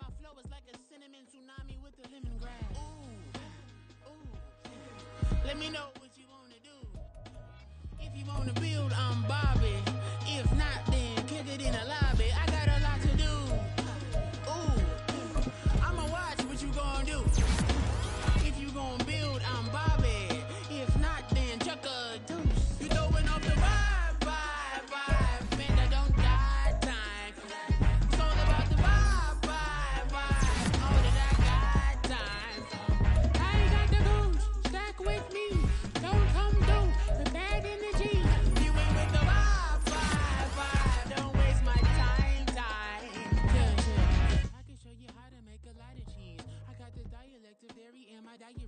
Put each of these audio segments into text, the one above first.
my flow is like a cinnamon tsunami with the lemongrass. Let me know what you wanna do. If you wanna build, I'm Bobby. If not, then kick it in the lobby. I got a lot to do. I'ma watch what you gonna do. If you gonna build, I'm Bobby. If not, then chuck a deuce. You throwing off the vibe, man, I don't got time. It's all about the vibe, all that I got time. I ain't got the goose, stack with me. Don't come through the bad energy. You ain't with the vibe, don't waste my time. Yeah. I can show you how to make a lot of cheese. I got the dialect of dairy in my diary.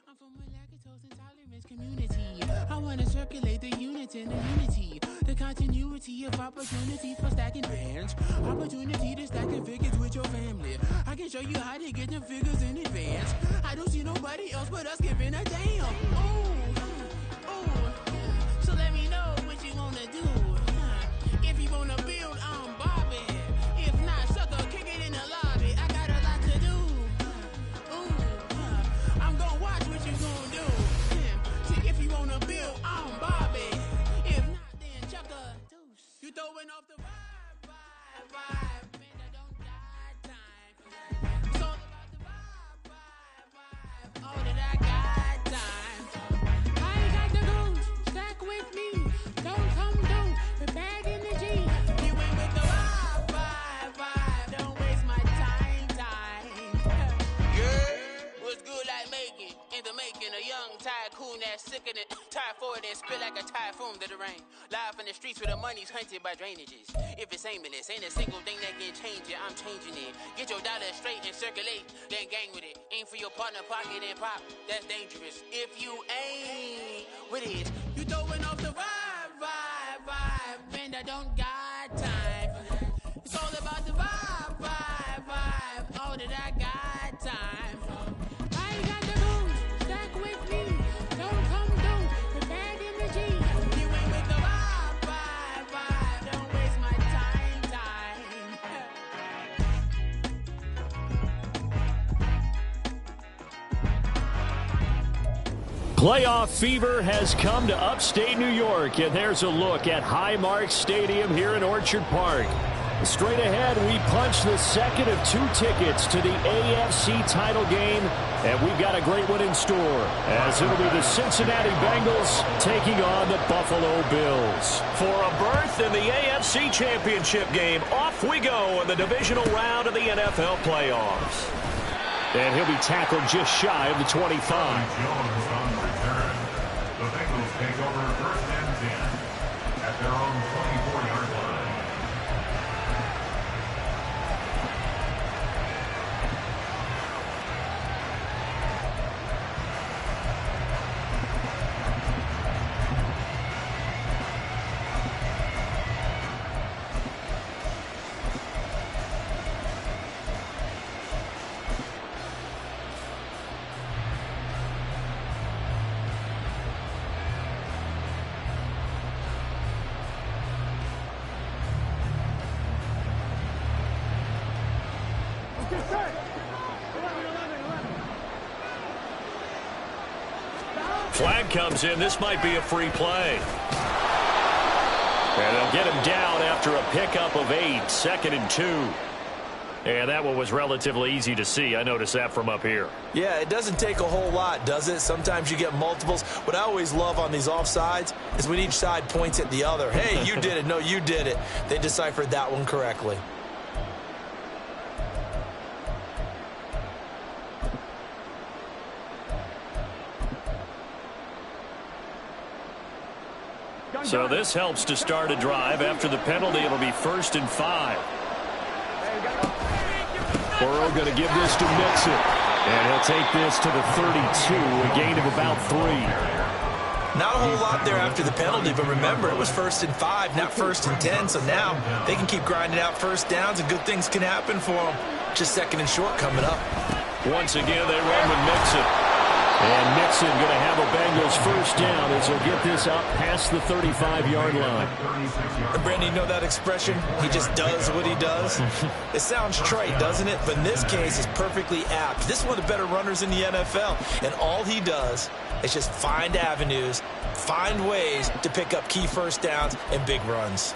I'm from a lactose intolerance community. I wanna circulate the units and the unity. The continuity of opportunities for stacking bands. Opportunity to stack the figures with your family. I can show you how to get them figures in advance. I don't see nobody else but us giving a damn. So let me know what you wanna do. If you wanna build, I'm Bobby. If not, sucker, kick it in the lobby. I got a lot to do. I'm gonna watch what you gonna do. See, if you wanna build, I'm Bobby. If not, then chuck a deuce. You throwing off the vibe, man, I don't got time. It's all about the vibe, all that I got time. I ain't got the goose, stack with me. Don't come through the bad energy. You ain't with the vibe, don't waste my time. Yeah, what's good like making? In the making, a young tycoon that's sick in it. Tire forward and spit like a typhoon to the rain. Live in the streets where the money's hunted by drainages. If it's aimless, ain't a single thing that can change it. I'm changing it. Get your dollar straight and circulate, then gang with it. Aim for your partner, pocket and pop. That's dangerous. If you ain't with it, you throwing off the vibe, man, I don't got time. It's all about the vibe, all that I got time. I ain't got the goose, stack with me. Don't come through the bad energy. You ain't with the vibe, don't waste my time. Playoff fever has come to upstate New York, and there's a look at Highmark Stadium here in Orchard Park. Straight ahead, we punch the second of 2 tickets to the AFC title game, and we've got a great one in store, as it'll be the Cincinnati Bengals taking on the Buffalo Bills. For a berth in the AFC Championship game, off we go in the divisional round of the NFL playoffs. And he'll be tackled just shy of the 25. Jones on return. The Bengals take over first and 10 at their own 24-yard line. Flag comes in. This might be a free play. And they'll get him down after a pickup of 8, 2nd and 2. And that one was relatively easy to see. I noticed that from up here. Yeah, it doesn't take a whole lot, does it? Sometimes you get multiples. What I always love on these offsides is when each side points at the other. Hey, you did it. No, you did it. They deciphered that one correctly. So this helps to start a drive. After the penalty, it'll be 1st and 5. Burrow going to give this to Mixon. And he'll take this to the 32, a gain of about 3. Not a whole lot there after the penalty, but remember, it was 1st and 5, not 1st and 10. So now they can keep grinding out first downs, and good things can happen for them. Just 2nd and short coming up. Once again, they run with Mixon. And Mixon going to have a Bengals first down as he'll get this up past the 35-yard line. And Brandon, you know that expression? He just does what he does? It sounds trite, doesn't it? But in this case, it's perfectly apt. This is one of the better runners in the NFL. And all he does is just find avenues, find ways to pick up key first downs and big runs.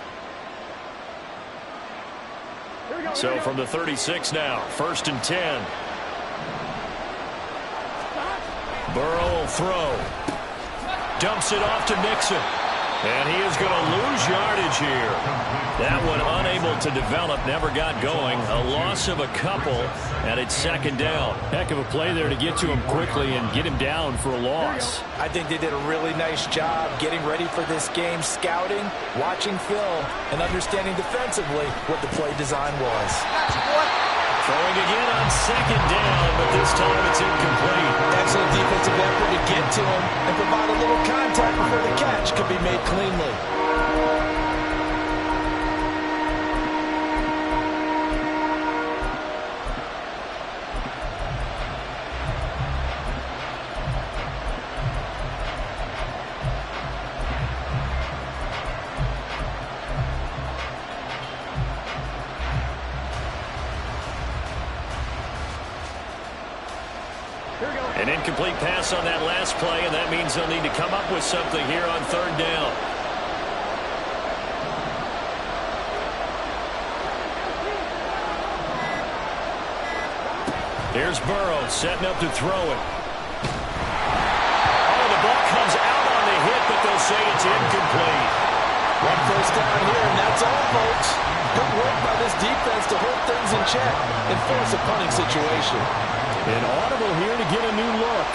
So from the 36 now, 1st and 10. Burrow will throw. Dumps it off to Mixon. And he is going to lose yardage here. That one unable to develop, never got going. A loss of a couple, and it's 2nd down. Heck of a play there to get to him quickly and get him down for a loss. I think they did a really nice job getting ready for this game, scouting, watching film, and understanding defensively what the play design was. Throwing again on 2nd down, but this time it's incomplete. Excellent defensive effort to get to him and provide a little contact before the catch could be made cleanly. An incomplete pass on that last play, and that means they'll need to come up with something here on 3rd down. Here's Burrow setting up to throw it. Oh, the ball comes out on the hit, but they'll say it's incomplete. One first down here, and that's all, folks. Good work by this defense to hold things in check and force a punting situation. An audible here to get a new look.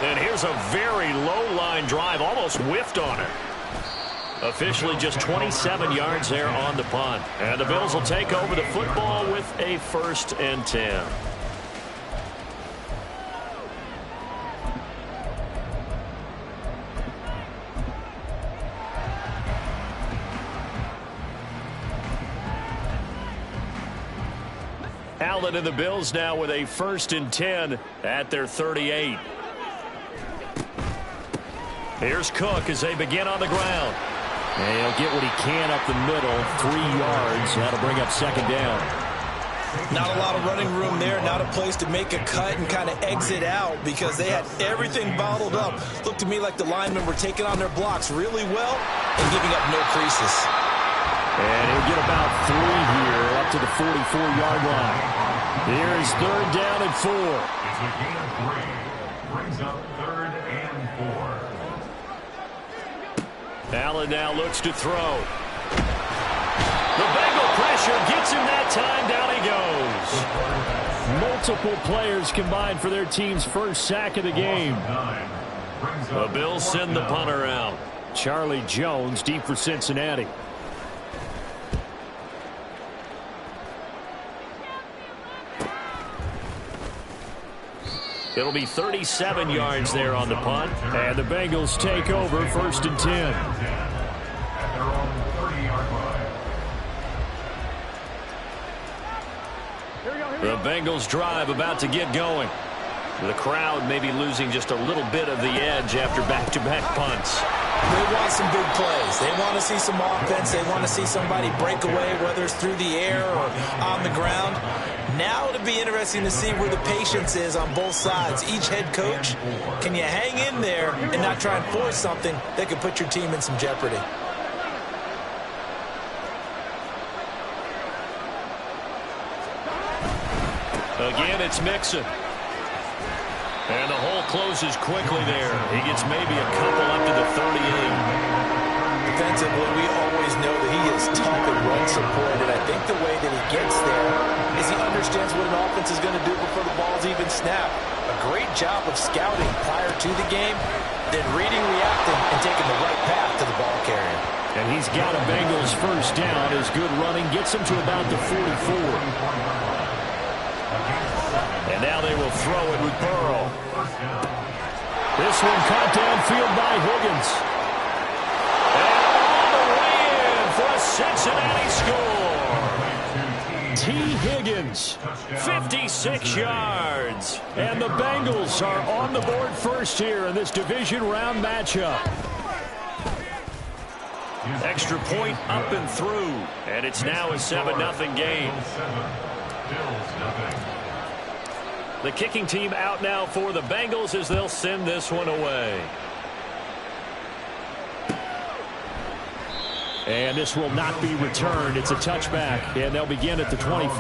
And here's a very low-line drive, almost whiffed on it. Officially just 27 yards there on the punt. And the Bills will take over the football with a 1st and 10. Allen and the Bills now with a 1st and 10 at their 38. Here's Cook as they begin on the ground. And he'll get what he can up the middle, 3 yards. That'll bring up 2nd down. Not a lot of running room there, not a place to make a cut and kind of exit out because they had everything bottled up. Looked to me like the linemen were taking on their blocks really well and giving up no creases. And he'll get about 3 here up to the 44-yard line. Here's 3rd down and 4. It's a gain of 3. Brings up 3rd and 4. Allen now looks to throw. The Bengal pressure gets him that time. Down he goes. Multiple players combined for their team's first sack of the game. The Bills send the punter out. Charlie Jones deep for Cincinnati. It'll be 37 yards there on the punt. And the Bengals take over 1st and 10. At their own 30-yard line. The Bengals drive about to get going. The crowd maybe losing just a little bit of the edge after back-to-back punts. They want some big plays. They want to see some offense. They want to see somebody break away, whether it's through the air or on the ground. Now it'll be interesting to see where the patience is on both sides. Each head coach, can you hang in there and not try and force something that could put your team in some jeopardy? Again, it's Mixon. And the hole closes quickly there. He gets maybe a couple up to the 38. Defensively, we always know that he is tough and run support, and I think the way that he gets there is he understands what an offense is going to do before the ball's even snapped. A great job of scouting prior to the game, then reading, reacting, and taking the right path to the ball carrier. And he's got a Bengals first down. His good running gets him to about the 44. And now they will throw it with Burrow. This one caught downfield by Higgins. And all the way in for a Cincinnati score. T. Higgins. 56 yards. And the Bengals are on the board first here in this division round matchup. Extra point up and through. And it's now a 7-0 game. The kicking team out now for the Bengals as they'll send this one away. And this will not be returned. It's a touchback, and they'll begin at the 25.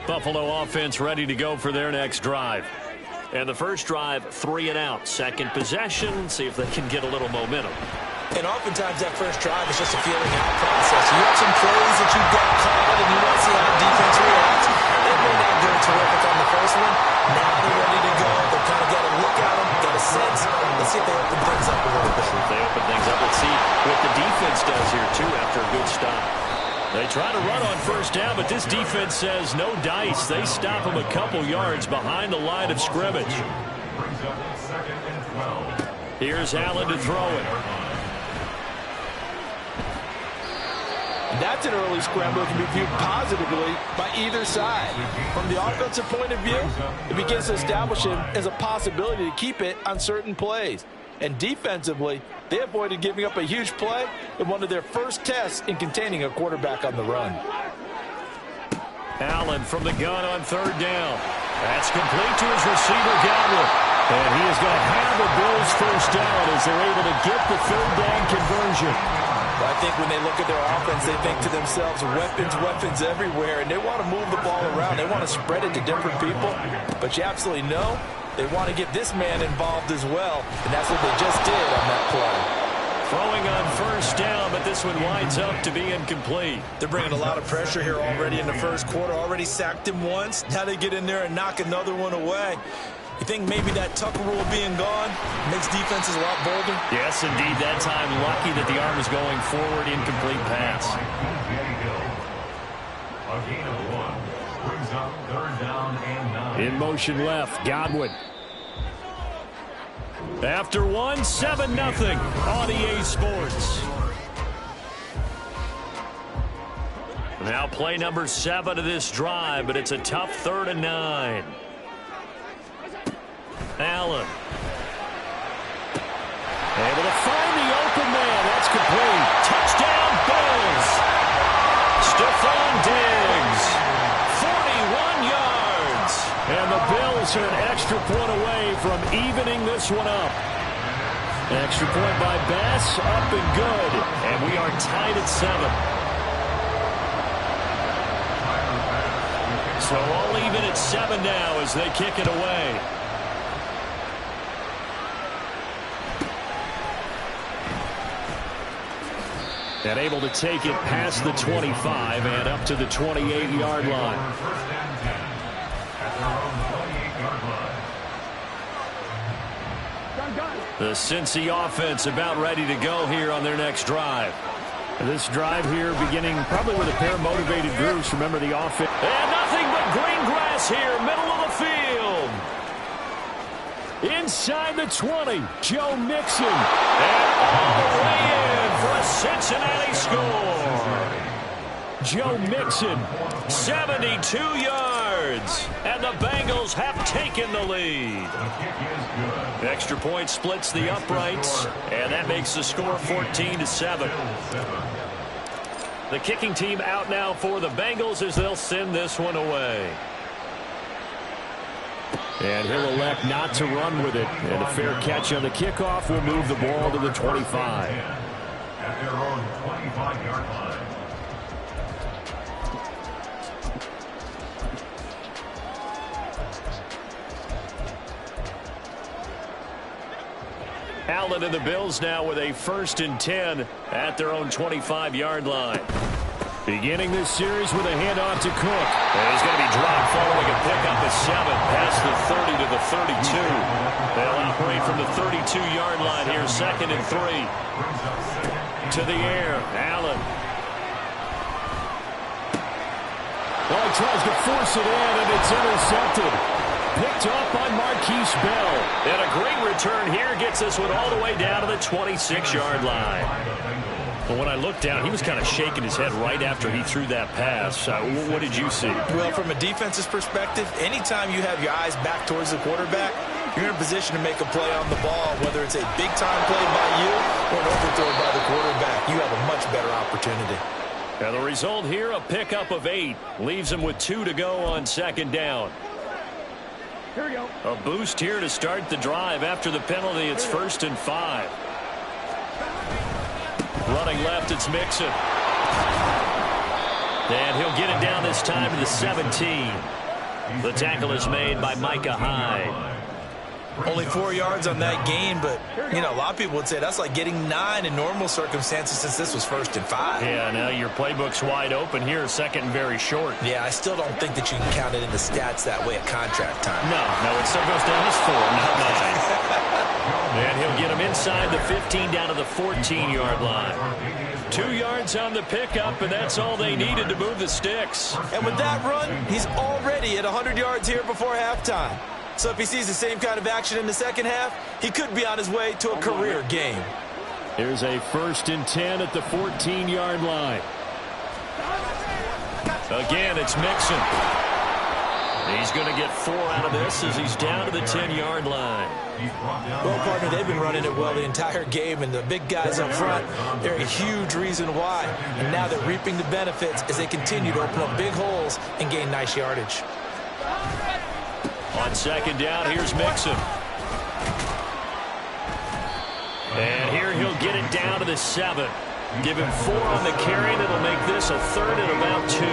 Buffalo offense ready to go for their next drive. And the first drive, 3 and out. Second possession, see if they can get a little momentum. And oftentimes that first drive is just a feeling out process. You have some plays that you've got called, and you want to see how the defense reacts. They may not do terrific on the first one. Now they're ready to go. They've kind of got a look at them, got a sense. Let's see if they open things up a little bit. If they open things up, let's see what the defense does here, too, after a good stop. They try to run on first down, but this defense says no dice. They stop them a couple yards behind the line of scrimmage. Here's Allen to throw it. That's an early scramble that can be viewed positively by either side. From the offensive point of view, it begins to establish him as a possibility to keep it on certain plays. And defensively, they avoided giving up a huge play in one of their first tests in containing a quarterback on the run. Allen from the gun on third down. That's complete to his receiver, Godwin. And he is going to have the Bills first down as they're able to get the third down conversion. I think when they look at their offense, they think to themselves, weapons everywhere, and they want to move the ball around. They want to spread it to different people, but you absolutely know they want to get this man involved as well, and that's what they just did on that play. Throwing on first down, but this one winds up to be incomplete. They're bringing a lot of pressure here already in the first quarter. Already sacked him once. Now they get in there and knock another one away. You think maybe that Tucker rule being gone makes defenses a lot bolder? Yes, indeed. That time, lucky that the arm was going forward. Incomplete pass. A gain of 1 brings up third down and 9. In motion left, Godwin. After 1, 7-0 on EA Sports. Now play number 7 of this drive, but it's a tough 3rd and 9. Allen. Able to find the open man. That's complete. Touchdown, Bills. Stephon Diggs. 41 yards. And the Bills are an extra point away from evening this one up. An extra point by Bass, up and good. And we are tied at 7. So all even at 7 now as they kick it away. And able to take it past the 25 and up to the 28-yard line. The Cincy offense about ready to go here on their next drive. This drive here beginning probably with a pair of motivated groups. Remember the offense. And nothing but green grass here, middle of the field. Inside the 20, Joe Mixon. And all the way in for a Cincinnati score. Joe Mixon. 72 yards. And the Bengals have taken the lead. Extra point splits the uprights. And that makes the score 14-7. The kicking team out now for the Bengals as they'll send this one away. And he'll elect not to run with it. And a fair catch on the kickoff will move the ball to the 25. At their own 25-yard line. Allen and the Bills now with a 1st and 10 at their own 25-yard line. Beginning this series with a handoff to Cook. And he's going to be dropped following a pickup of 7 past the 30 to the 32. They'll operate from the 32-yard line here, 2nd and 3. To the air, Allen. Well, he tries to force it in, and it's intercepted. Picked up by Marquise Bell. And a great return here gets this one all the way down to the 26-yard line. Well, when I looked down, he was kind of shaking his head right after he threw that pass. What did you see? Well, from a defense's perspective, anytime you have your eyes back towards the quarterback, you're in a position to make a play on the ball, whether it's a big-time play by you or an overthrow by the quarterback. You have a much better opportunity. And the result here, a pickup of 8. Leaves him with 2 to go on second down. Here we go. A boost here to start the drive. After the penalty, it's 1st and 5. Running left, it's Mixon. And he'll get it down this time to the 17. The tackle is made by Micah Hyde. Only 4 yards on that gain, but, you know, a lot of people would say that's like getting 9 in normal circumstances since this was 1st and 5. Yeah, now your playbook's wide open here, 2nd and very short. Yeah, I still don't think that you can count it in the stats that way at contract time. No, it still goes down as 4, not 9. And he'll get him inside the 15 down to the 14-yard line. 2 yards on the pickup, and that's all they needed to move the sticks. And with that run, he's already at 100 yards here before halftime. So if he sees the same kind of action in the second half, he could be on his way to a career game. Here's a 1st and 10 at the 14-yard line. Again, it's Mixon. He's going to get 4 out of this as he's down to the 10-yard line. Well, partner, they've been running it well the entire game, and the big guys up front, they're a huge reason why. And now they're reaping the benefits as they continue to open up big holes and gain nice yardage. On second down, here's Mixon. And here he'll get it down to the 7. Give him 4 on the carry, and it'll make this a 3rd and about 2.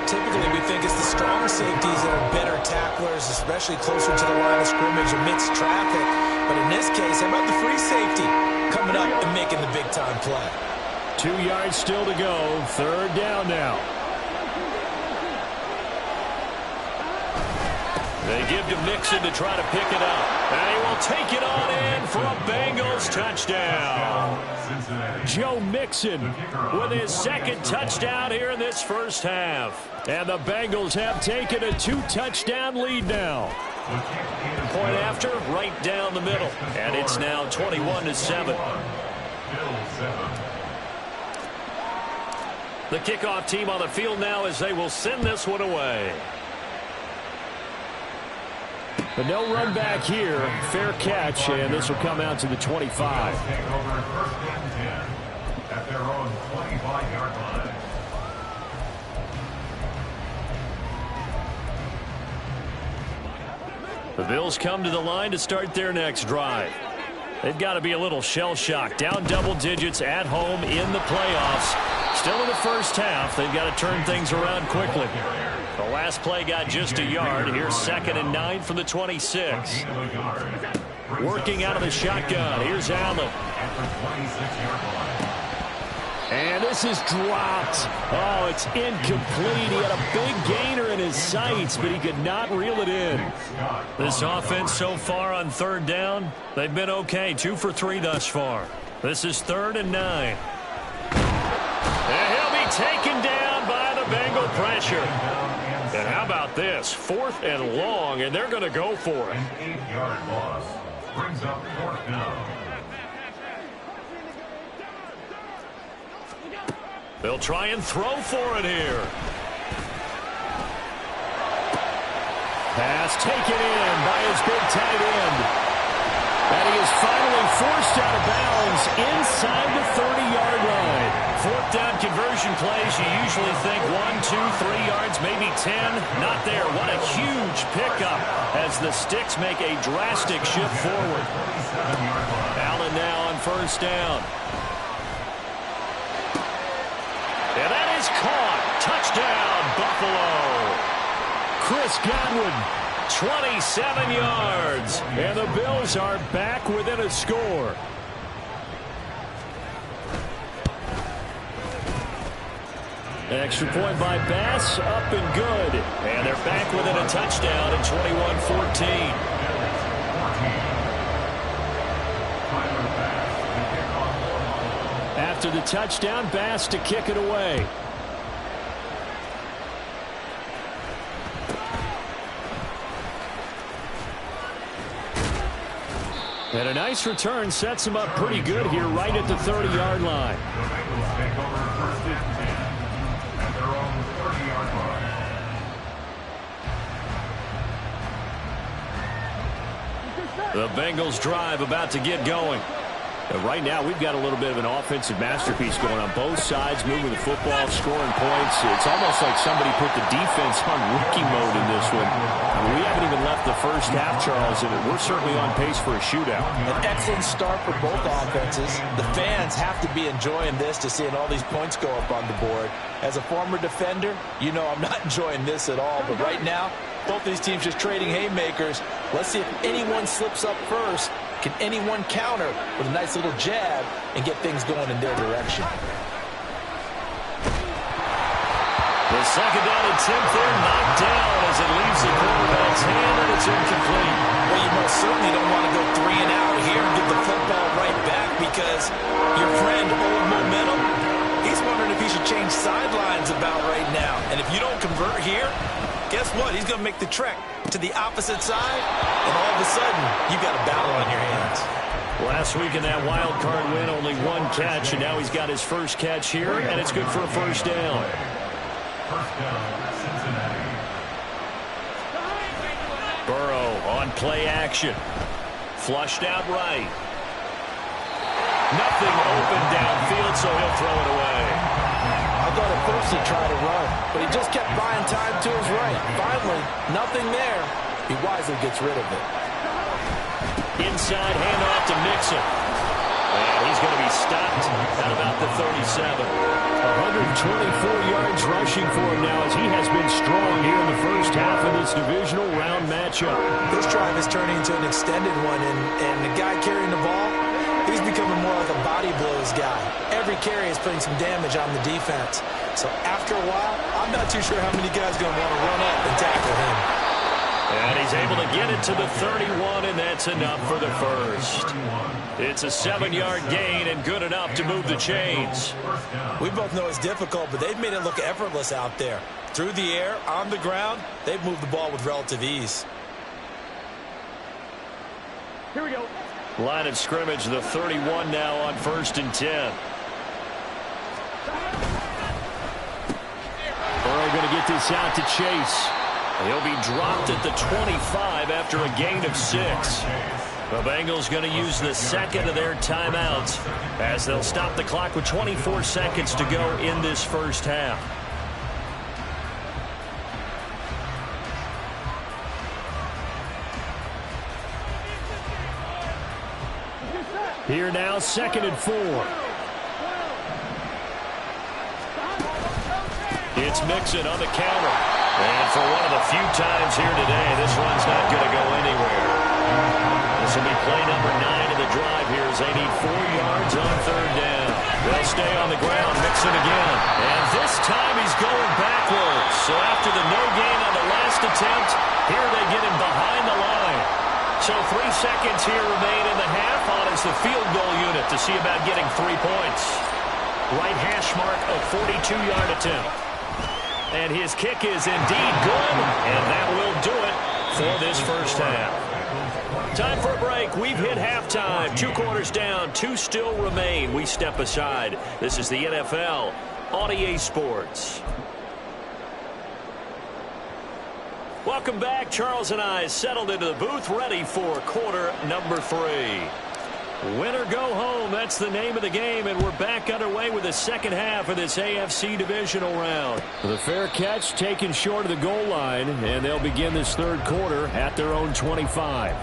Typically, we think it's the strong safeties that are better tacklers, especially closer to the line of scrimmage amidst traffic. But in this case, how about the free safety coming up and making the big-time play? 2 yards still to go. 3rd down now. They give to Mixon to try to pick it up. And he will take it on in for a Bengals touchdown. Joe Mixon with his 2nd touchdown here in this first half. And the Bengals have taken a 2-touchdown lead now. Point after, right down the middle. And it's now 21-7. The kickoff team on the field now as they will send this one away. But no run back here. Fair catch, and this will come out to the 25. At their own 25-yard line. The Bills come to the line to start their next drive. They've got to be a little shell-shocked. Down double digits at home in the playoffs. Still in the first half. They've got to turn things around quickly. The last play got just a yard. Here's 2nd and 9 from the 26. Working out of the shotgun. Here's Allen. And this is dropped. Oh, it's incomplete. He had a big gainer in his sights, but he could not reel it in. This offense so far on 3rd down, they've been okay. 2 for 3 thus far. This is 3rd and 9. And he'll be taken down by the Bengal pressure. And how about this? 4th and long, and they're going to go for it. An 8-yard loss brings up 4th down. They'll try and throw for it here. Pass taken in by his big tight end. And he is finally forced out of bounds inside the 30-yard line. 4th down conversion plays, you usually think 1, 2, 3 yards, maybe 10. Not there. What a huge pickup as the sticks make a drastic shift forward. Allen now on 1st down. And that is caught. Touchdown, Buffalo. Chris Godwin. 27 yards. And the Bills are back within a score. Extra point by Bass, up and good. And they're back within a touchdown at 21-14. After the touchdown, Bass to kick it away. And a nice return sets him up pretty good here right at the 30-yard line. The Bengals take over first and 10 at their own 30-yard line. The Bengals drive about to get going. And right now, we've got a little bit of an offensive masterpiece going on both sides, moving the football, scoring points. It's almost like somebody put the defense on rookie mode in this one. I mean, we haven't even left the first half, Charles, and we're certainly on pace for a shootout. An excellent start for both offenses. The fans have to be enjoying this to seeing all these points go up on the board. As a former defender, you know I'm not enjoying this at all. But right now, both these teams just trading haymakers. Let's see if anyone slips up first. Can anyone counter with a nice little jab and get things going in their direction? The second down attempt there knocked down as it leaves the quarterback's hand, and it's incomplete. Well, you most certainly don't want to go 3 and out here and give the football right back because your friend, Old Momentum, he's wondering if he should change sidelines about right now. And if you don't convert here, guess what? He's going to make the trek to the opposite side, and all of a sudden, you've got a battle on your hands. Last week in that wild card win, only 1 catch, and now he's got his first catch here, and it's good for a first down. First down, Cincinnati. Burrow on play action. Flushed out right. Nothing open downfield, so he'll throw it away. I thought at first he'd try to run, but he just kept buying time to his right. Finally, nothing there. He wisely gets rid of it. Inside handoff to Mixon. And he's going to be stopped at about the 37. 124 yards rushing for him now as he has been strong here in the first half of this divisional round matchup. This drive is turning into an extended one, and the guy carrying the ball, he's becoming more like a body blows guy. Every carry is putting some damage on the defense. So after a while, I'm not too sure how many guys are going to want to run up and tackle him. And he's able to get it to the 31, and that's enough for the first. It's a 7-yard gain and good enough to move the chains. We both know it's difficult, but they've made it look effortless out there. Through the air, on the ground, they've moved the ball with relative ease. Here we go. Line of scrimmage, the 31 now on 1st and 10. Burrow going to get this out to Chase. He'll be dropped at the 25 after a gain of 6. The Bengals going to use the second of their timeouts as they'll stop the clock with 24 seconds to go in this first half. Here now, 2nd and 4. It's Mixon on the counter. And for one of the few times here today, this run's not going to go anywhere. This will be play number 9 of the drive here as they need 4 yards on 3rd down. They'll stay on the ground, Mixon again. And this time he's going backwards. So after the no gain on the last attempt, here they get him behind the line. So 3 seconds here remain in the half on as the field goal unit to see about getting 3 points. Right hash mark of 42-yard attempt. And his kick is indeed good, and that will do it for this first half. Time for a break. We've hit halftime. 2 quarters down, 2 still remain. We step aside. This is the NFL on EA Sports. Welcome back. Charles and I settled into the booth, ready for quarter number 3. Win or go home, that's the name of the game, and we're back underway with the second half of this AFC divisional round. The fair catch taken short of the goal line, and they'll begin this 3rd quarter at their own 25.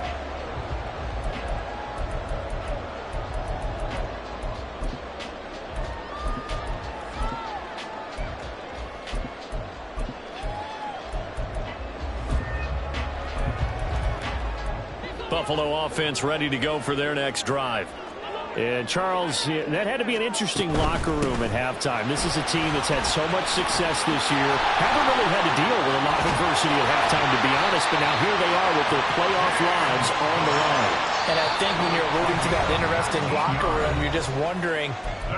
Buffalo offense ready to go for their next drive. And Charles, that had to be an interesting locker room at halftime. This is a team that's had so much success this year. Haven't really had to deal with a lot of adversity at halftime, to be honest, but now here they are with their playoff lives on the line. And I think when you're alluding to that interesting locker room, you're just wondering,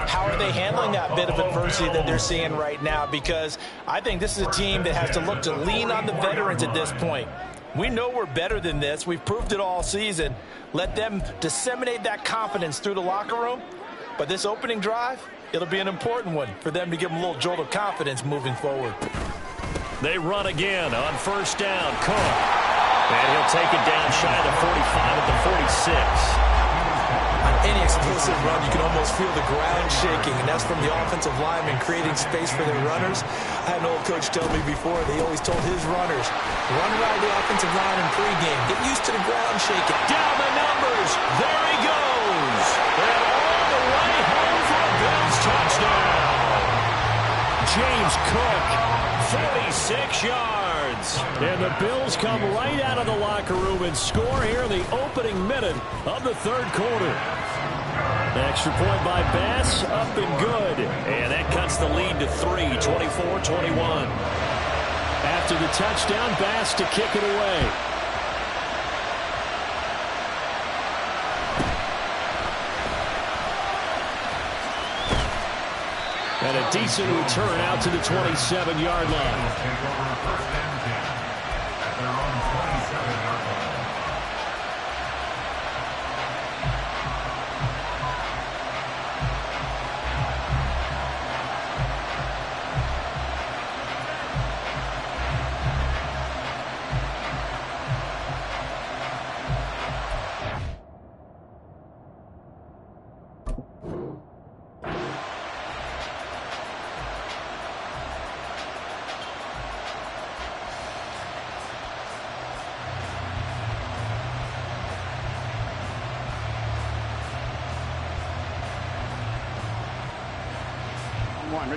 how are they handling that bit of adversity that they're seeing right now? Because I think this is a team that has to look to lean on the veterans at this point. We know we're better than this. We've proved it all season. Let them disseminate that confidence through the locker room. But this opening drive, it'll be an important one for them to give them a little jolt of confidence moving forward. They run again on first down. Cook. And he'll take it down shy of the 45 at the 46. On any explosive run, you can almost feel the ground shaking, and that's from the offensive linemen creating space for their runners. I had an old coach tell me before, they always told his runners, run around the offensive line in pregame. Get used to the ground shaking. Down the numbers. There he goes. And all the way home for a Bills touchdown. James Cook, 46 yards. And the Bills come right out of the locker room and score here in the opening minute of the third quarter. Extra point by Bass, up and good. And that cuts the lead to 3, 24-21. After the touchdown, Bass to kick it away. And a decent return out to the 27-yard line. Take over first and 10 at their own 27-yard line.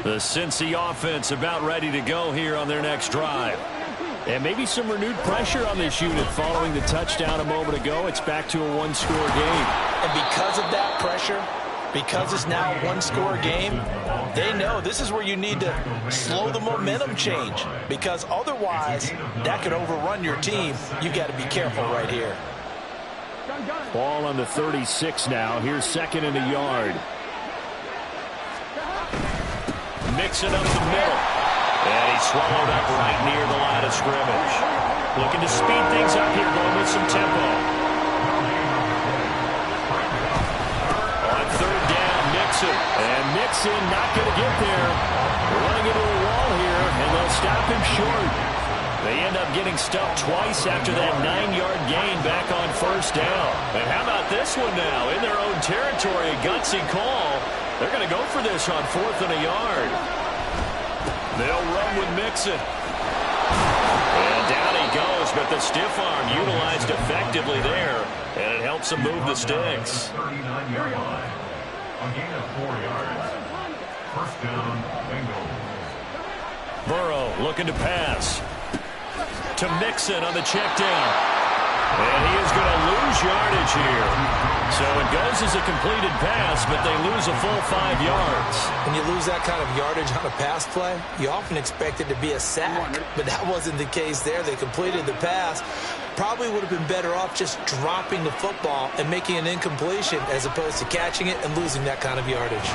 The Cincy offense about ready to go here on their next drive. And maybe some renewed pressure on this unit following the touchdown a moment ago. It's back to a one-score game. And because of that pressure, because it's now a one-score game, they know this is where you need to slow the momentum change. Because otherwise, that could overrun your team. You've got to be careful right here. Ball on the 36 now. Here's second and a yard. Mixing up the middle. And he's swallowed up right near the line of scrimmage. Looking to speed things up here, going with some tempo. On third down, Nixon. And Nixon not going to get there. Running into a wall here, and they'll stop him short. They end up getting stuffed twice after that 9-yard gain back on first down. And how about this one now? In their own territory, a gutsy call. They're going to go for this on 4th and a yard. They'll run with Mixon. And down he goes, but the stiff arm utilized effectively there, and it helps him move the sticks. 39-yard line. A gain of 4 yards. First down, Bengals. Burrow looking to pass. To Mixon on the check down. And he is going to lose yardage here. So it goes as a completed pass, but they lose a full 5 yards. When you lose that kind of yardage on a pass play, you often expect it to be a sack. But that wasn't the case there. They completed the pass. Probably would have been better off just dropping the football and making an incompletion as opposed to catching it and losing that kind of yardage.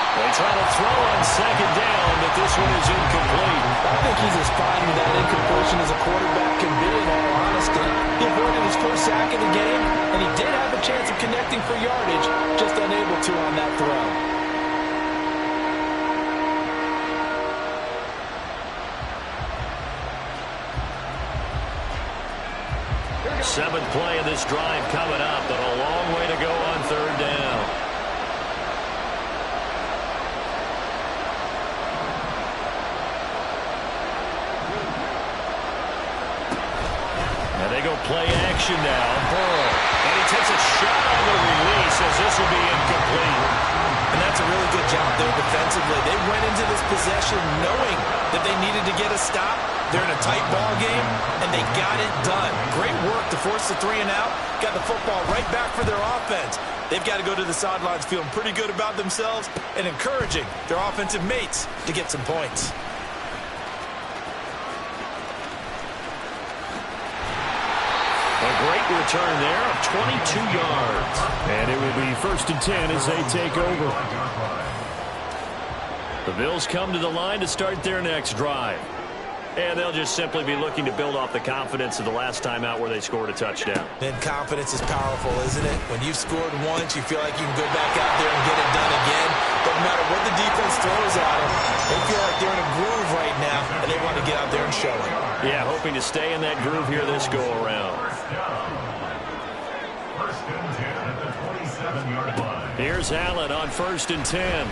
They try to throw on second down, but this one is incomplete. I think he's as fine with that incompletion as a quarterback can be, in all honesty. He avoided his first sack of the game, and he did have a chance of connecting for yardage, just unable to on that throw. 7th play of this drive coming up, but a long way to go on third down. They go play action now. Burrow. And he takes a shot on the release as this will be incomplete. And that's a really good job there defensively. They went into this possession knowing that they needed to get a stop. They're in a tight ball game, and they got it done. Great work to force the 3 and out. Got the football right back for their offense. They've got to go to the sidelines feeling pretty good about themselves and encouraging their offensive mates to get some points. A great return there of 22 yards. And it will be 1st and 10 as they take over. The Bills come to the line to start their next drive. And they'll just simply be looking to build off the confidence of the last time out where they scored a touchdown. And confidence is powerful, isn't it? When you've scored once, you feel like you can go back out there and get it done again. But no matter what the defense throws at them, they feel like they're in a groove right now, and they want to get out there and show it. Yeah, hoping to stay in that groove here this go-around. First and 10 at the 27-yard line. Here's Allen on 1st and 10.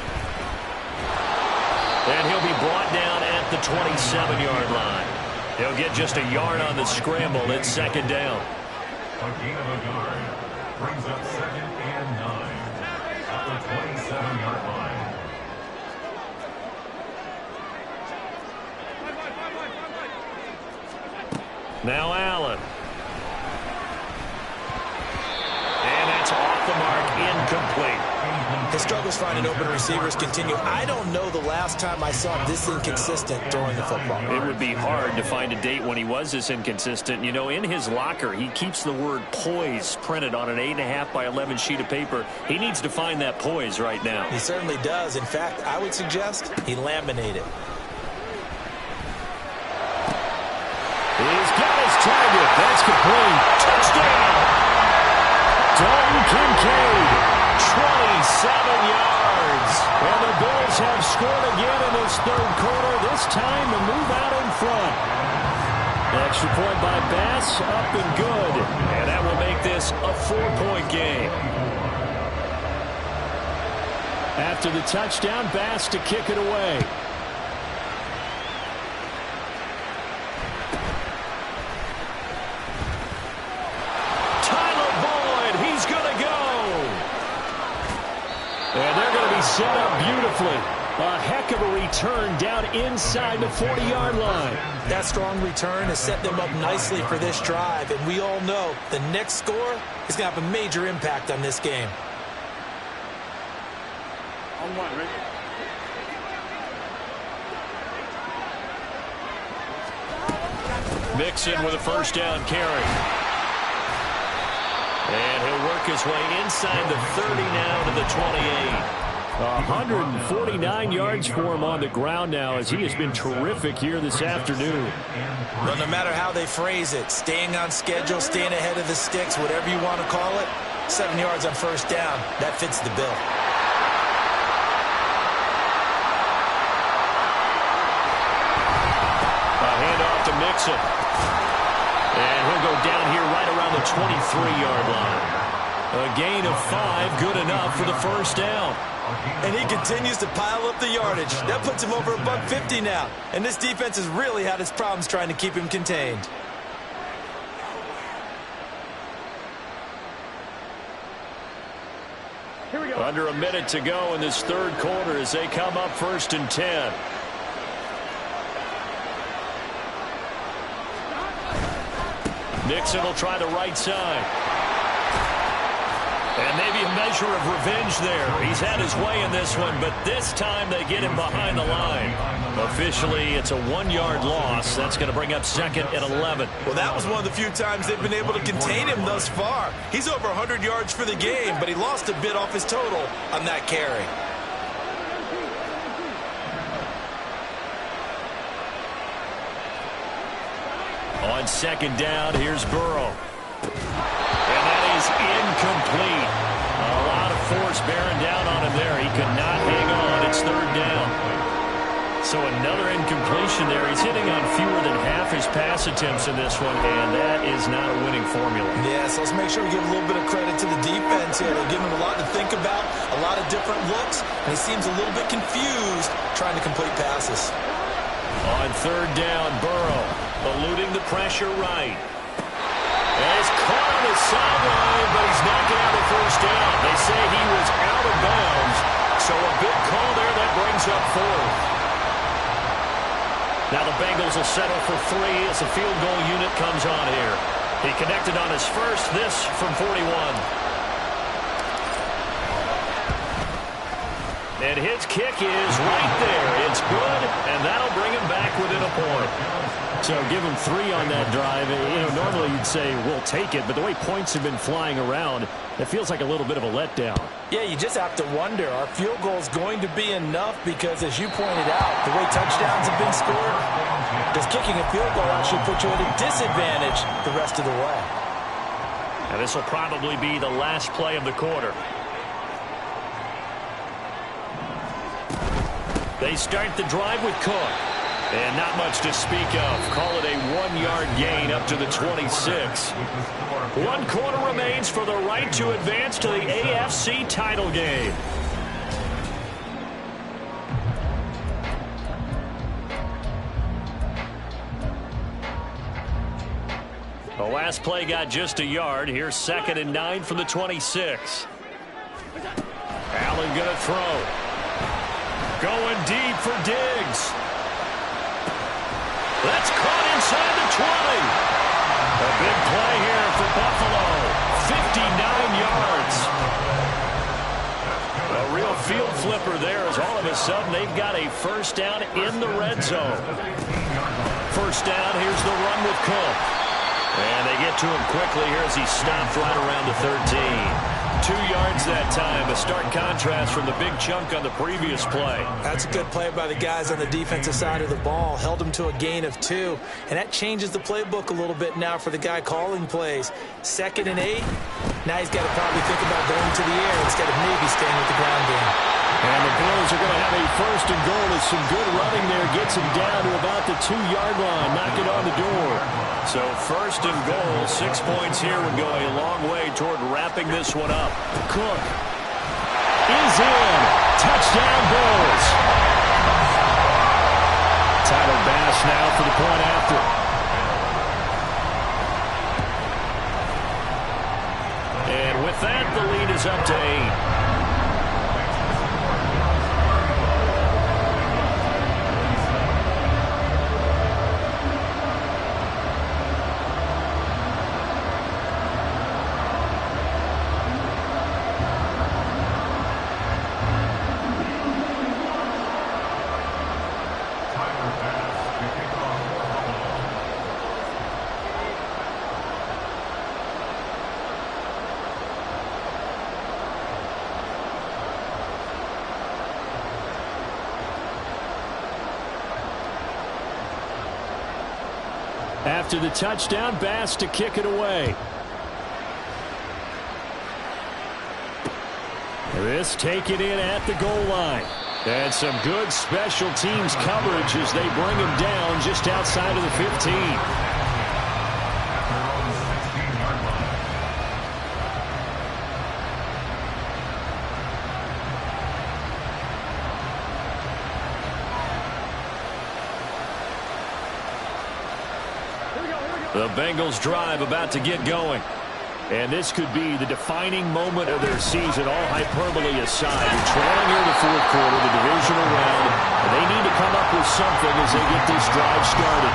And he'll be brought down at the 27-yard line. He'll get just a yard on the scramble. It's 2nd down. A gain of a yard brings up 2nd and 9 at the 27-yard line. Now Allen. And that's off the mark, incomplete. His struggles finding open receivers continue. I don't know the last time I saw him this inconsistent throwing the football. It would be hard to find a date when he was this inconsistent. You know, in his locker, he keeps the word poise printed on an 8.5 by 11 sheet of paper. He needs to find that poise right now. He certainly does. In fact, I would suggest he laminate it. He's got his target. That's complete. Touchdown! Dalton Kincaid. 27 yards. And the Bills have scored again in this 3rd quarter. This time to move out in front. Extra point by Bass, up and good. And that will make this a 4-point game. After the touchdown, Bass to kick it away. And they're going to be set up beautifully. A heck of a return down inside the 40-yard line. That strong return has set them up nicely for this drive, and we all know the next score is going to have a major impact on this game. Mixon with a 1st down carry. And he'll work his way inside the 30 now to the 28. 149 yards for him on the ground now as he has been terrific here this afternoon. Well, no matter how they phrase it, staying on schedule, staying ahead of the sticks, whatever you want to call it, 7 yards on 1st down, that fits the bill. A handoff to Mixon. And he'll go down here right around the 23-yard line. A gain of 5, good enough for the 1st down. And he continues to pile up the yardage. That puts him over $150 now. And this defense has really had its problems trying to keep him contained. Here we go. Under a minute to go in this 3rd quarter as they come up 1st and 10. Mixon will try the right side. And maybe a measure of revenge there. He's had his way in this one, but this time they get him behind the line. Officially, it's a 1-yard loss. That's going to bring up 2nd and 11. Well, that was one of the few times they've been able to contain him thus far. He's over 100 yards for the game, but he lost a bit off his total on that carry. On 2nd down, here's Burrow. And that is incomplete. A lot of force bearing down on him there. He could not hang on. It's 3rd down. So another incompletion there. He's hitting on fewer than half his pass attempts in this one, and that is not a winning formula. Yeah, so let's make sure we give a little bit of credit to the defense here. They're giving him a lot to think about, a lot of different looks, and he seems a little bit confused trying to complete passes. On 3rd down, Burrow eluding the pressure right. And he's caught on the sideline, but he's not going to have a 1st down. They say he was out of bounds, so a big call there that brings up 4th. Now the Bengals will settle for 3 as the field goal unit comes on here. He connected on his first, this from 41. And his kick is right there. It's good, and that'll bring him back within a point. So give them 3 on that drive. Normally you'd say we'll take it, but the way points have been flying around, it feels like a little bit of a letdown. Yeah, you just have to wonder, are field goals going to be enough? Because as you pointed out, the way touchdowns have been scored, does kicking a field goal actually put you at a disadvantage the rest of the way? And this will probably be the last play of the quarter. They start the drive with Cook. And not much to speak of. Call it a 1-yard gain up to the 26. 1 quarter remains for the right to advance to the AFC title game. The last play got just a yard. Here's 2nd and 9 from the 26. Allen going to throw. Going deep for Diggs. That's caught inside the 20. A big play here for Buffalo. 59 yards. A real field flipper there as all of a sudden they've got a first down in the red zone. First down, here's the run with Cook. And they get to him quickly here as he stopped right around the 13. 2 yards that time. A stark contrast from the big chunk on the previous play. That's a good play by the guys on the defensive side of the ball. Held him to a gain of 2. And that changes the playbook a little bit now for the guy calling plays. 2nd and 8. Now he's got to probably think about going to the air instead of maybe staying with the ground game. And the Bills are going to have a 1st and goal as some good running there gets him down to about the 2-yard line. Knock it on the door. So 1st and goal, 6 points here would go a long way toward wrapping this one up. Cook is in. Touchdown Bills. Tyler Bass now for the point after. And with that, the lead is up to 8. After the touchdown, Bass to kick it away. This taken in at the goal line. And some good special teams coverage as they bring him down just outside of the 15. The Bengals drive about to get going. And this could be the defining moment of their season, all hyperbole aside. They're trailing here in the 4th quarter, the divisional round, and they need to come up with something as they get this drive started.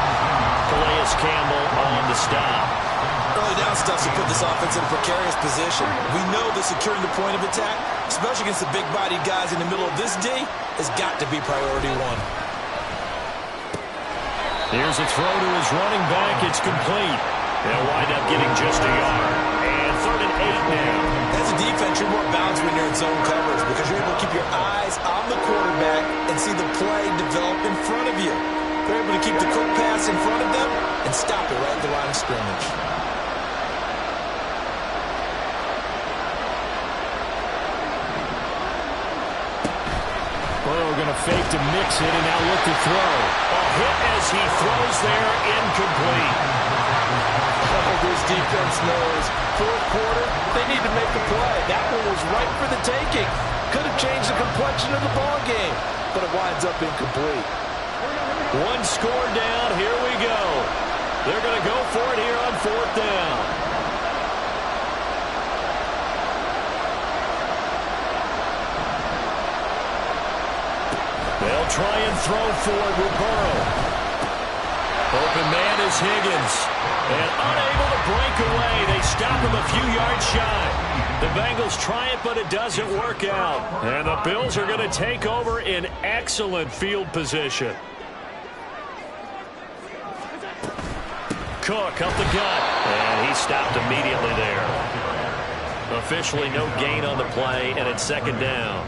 Calais Campbell on the stop. Early down stuff to put this offense in a precarious position. We know that securing the point of attack, especially against the big-bodied guys in the middle of this D, has got to be priority 1. Here's a throw to his running back. It's complete. They'll wind up getting just a yard. And 3rd and 8 now. As a defense, you're more balanced when you're in zone coverage because you're able to keep your eyes on the quarterback and see the play develop in front of you. They're able to keep the quick pass in front of them and stop it right at the line of scrimmage. Burrow going to fake to mix it and now look to throw. A hit as he throws there, incomplete. This defense knows 4th quarter, they need to make a play. That one was right for the taking. Could have changed the complexion of the ball game, but it winds up incomplete. 1 score down. Here we go. They're going to go for it here on 4th down. They'll try and throw for it with Burrow. Open man is Higgins. And unable to break away. They stop him a few yards shy. The Bengals try it, but it doesn't work out. And the Bills are going to take over in excellent field position. Cook up the gut, and he stopped immediately there. Officially no gain on the play, and it's second down.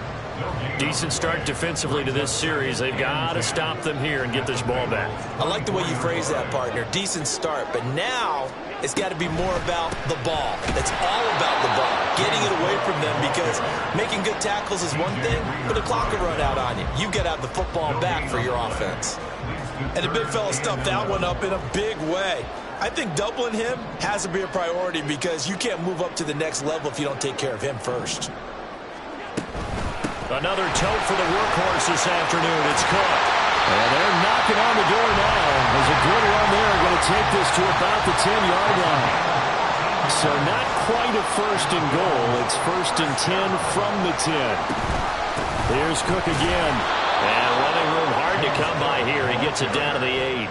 Decent start defensively to this series. They've got to stop them here and get this ball back. I like the way you phrase that, partner. Decent start, but now it's got to be more about the ball. It's all about the ball, getting it away from them, because making good tackles is one thing, but the clock will run out on you. You've got to have the football back for your offense. And the big fella stuffed that one up in a big way. I think doubling him has to be a priority, because you can't move up to the next level if you don't take care of him first. Another tote for the workhorse this afternoon. It's Cook. And they're knocking on the door now. There's a good run there. Going to take this to about the 10-yard line. So not quite a first and goal. It's first and 10 from the 10. Here's Cook again. And running room hard to come by here. He gets it down to the 8.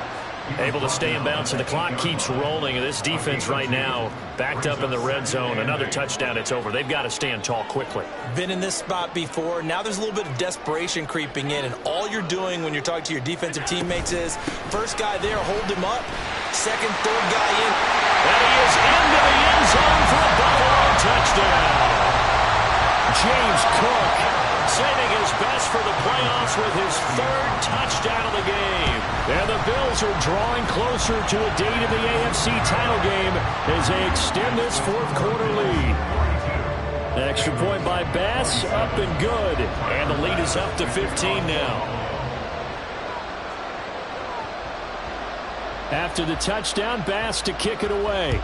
Able to stay in bounds, and the clock keeps rolling. And this defense right now backed up in the red zone. Another touchdown, it's over. They've got to stand tall quickly. Been in this spot before. Now there's a little bit of desperation creeping in, and all you're doing when you're talking to your defensive teammates is first guy there, hold him up. Second, third guy in. And he is into the end zone for a Buffalo touchdown. James Cook saving his best for the playoffs with his third touchdown of the game. And the Bills are drawing closer to a date of the AFC title game as they extend this fourth quarter lead. Extra point by Bass, up and good. And the lead is up to 15 now. After the touchdown, Bass to kick it away.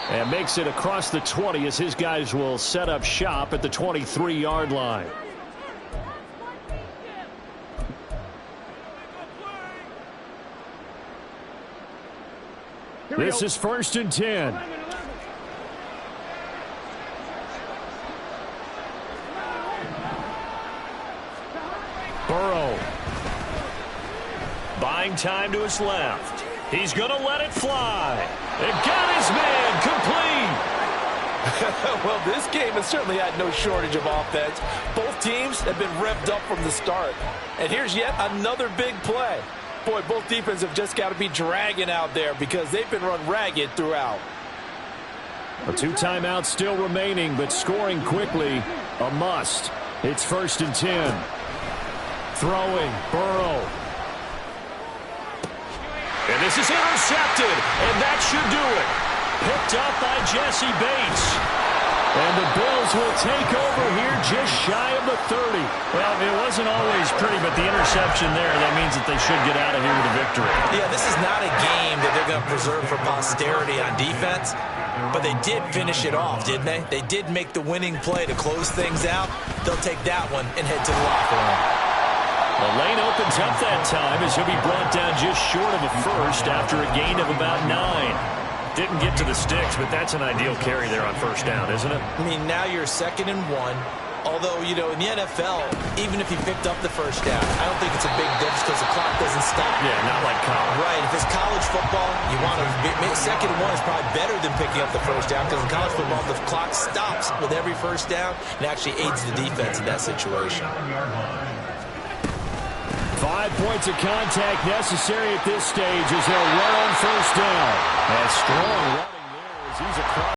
And makes it across the 20 as his guys will set up shop at the 23-yard line. This is first and 10. Burrow. Buying time to his left. He's going to let it fly. And got his man complete. Well, this game has certainly had no shortage of offense. Both teams have been revved up from the start. And here's yet another big play. Boy, both defenses have just got to be dragging out there because they've been run ragged throughout. A 2 timeouts still remaining, but scoring quickly, a must. It's first and 10. Throwing, Burrow. And this is intercepted, and that should do it. Picked up by Jesse Bates. And the Bills will take over here just shy of the 30. Well, it wasn't always pretty, but the interception there, that means that they should get out of here with a victory. Yeah, this is not a game that they're going to preserve for posterity on defense, but they did finish it off, didn't they? They did make the winning play to close things out. They'll take that one and head to the locker room. The lane opens up that time as he'll be brought down just short of a first after a gain of about 9. Didn't get to the sticks, but that's an ideal carry there on first down, isn't it? I mean, now you're 2nd and 1. Although, you know, in the NFL, even if he picked up the first down, I don't think it's a big difference because the clock doesn't stop. Yeah, not like college. Right. If it's college football, you want to 2nd and 1 is probably better than picking up the first down because in college football, the clock stops with every first down and actually aids the defense in that situation. 5 points of contact necessary at this stage as they'll run on first down. And strong running there as he's across.